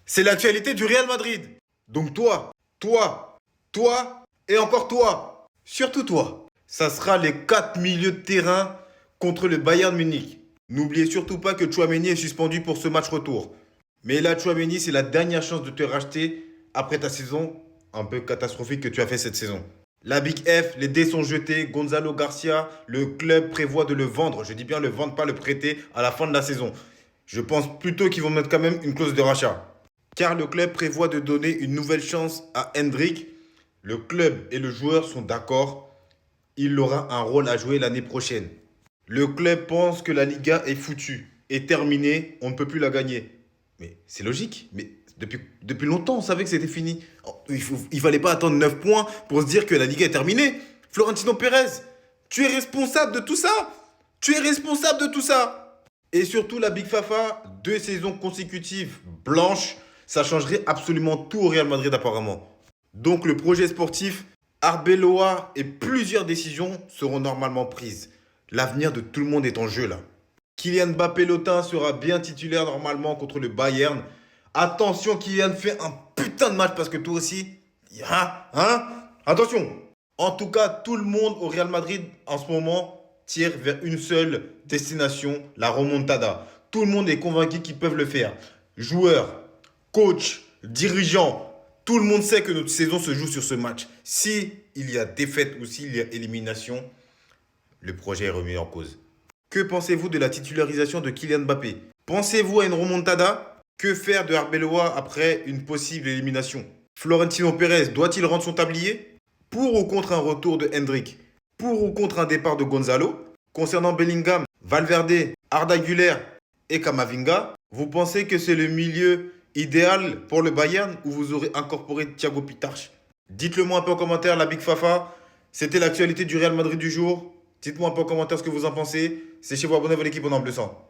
C'est l'actualité du Real Madrid. Donc toi et encore toi. Surtout toi. Ça sera les 4 milieux de terrain contre le Bayern Munich. N'oubliez surtout pas que Tchouaméni est suspendu pour ce match retour. Mais là, Tchouaméni, c'est la dernière chance de te racheter après ta saison un peu catastrophique que tu as fait cette saison. La Big F, les dés sont jetés. Gonzalo Garcia, le club prévoit de le vendre. Je dis bien le vendre, pas le prêter à la fin de la saison. Je pense plutôt qu'ils vont mettre quand même une clause de rachat. Car le club prévoit de donner une nouvelle chance à Hendrik. Le club et le joueur sont d'accord. Il aura un rôle à jouer l'année prochaine. Le club pense que la Liga est foutue, est terminée, on ne peut plus la gagner. Mais c'est logique. Mais depuis longtemps, on savait que c'était fini. Il fallait pas attendre 9 points pour se dire que la Liga est terminée. Florentino Pérez, tu es responsable de tout ça. Tu es responsable de tout ça. Et surtout, la Big Fafa, 2 saisons consécutives blanches, ça changerait absolument tout au Real Madrid apparemment. Donc le projet sportif, Arbeloa et plusieurs décisions seront normalement prises. L'avenir de tout le monde est en jeu là. Kylian Mbappé Lotin sera bien titulaire normalement contre le Bayern. Attention, Kylian fait un putain de match parce que toi aussi. Attention. En tout cas, tout le monde au Real Madrid en ce moment tire vers une seule destination, la remontada. Tout le monde est convaincu qu'ils peuvent le faire. Joueurs, coach, dirigeants, tout le monde sait que notre saison se joue sur ce match. Si il y a défaite ou s'il y a élimination, le projet est remis en cause. Que pensez-vous de la titularisation de Kylian Mbappé? Pensez-vous à une remontada? Que faire de Arbeloa après une possible élimination? Florentino Pérez doit-il rendre son tablier? Pour ou contre un retour de Hendrik? Pour ou contre un départ de Gonzalo? Concernant Bellingham, Valverde, Arda Güler et Kamavinga, vous pensez que c'est le milieu idéal pour le Bayern ou vous aurez incorporé Thiago Pitarch? Dites-le moi un peu en commentaire, la Big Fafa. C'était l'actualité du Real Madrid du jour. Dites-moi un peu en commentaire ce que vous en pensez. C'est chez vous, abonnez-vous à l'équipe en bleu sang.